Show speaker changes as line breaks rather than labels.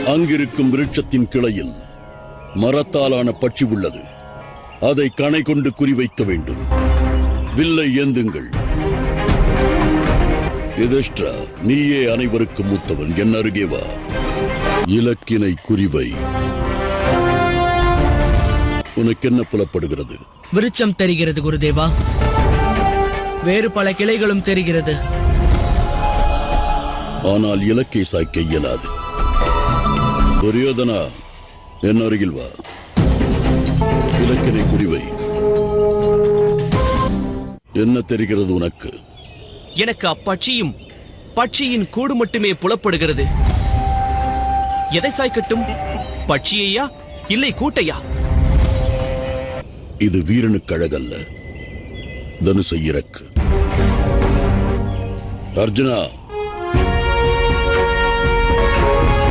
அங்கிருக்கும் விருட்சத்தின் கிளையில் மரத்தாலான பட்சி உள்ளது. அதை கணை கொண்டு குறிவைக்க வேண்டும். வில்லை ஏந்துங்கள். யுதிஷ்டிரா, நீயே அனைவருக்கும் மூத்தவன், என் அருகே வா. இலக்கினை குறிவை. உனக்கு என்ன புலப்படுகிறது?
விருட்சம் தெரிகிறது குருதேவா. வேறு பல கிளைகளும் தெரிகிறது.
ஆனால் இலக்கை சாய்க்க இயலாது. துரியோதனா, என் அருகில் வா. இலக்கினை குறிவை. என்ன தெரிகிறது உனக்கு?
எனக்கு அப்பட்சியும் பட்சியின் கூடு மட்டுமே புலப்படுகிறது. எதை சாய்க்கட்டும்? பட்சியையா இல்லை கூட்டையா?
இது வீரனுக்கு அழகல்ல. தனுசை இறக்கு. அர்ஜுனா,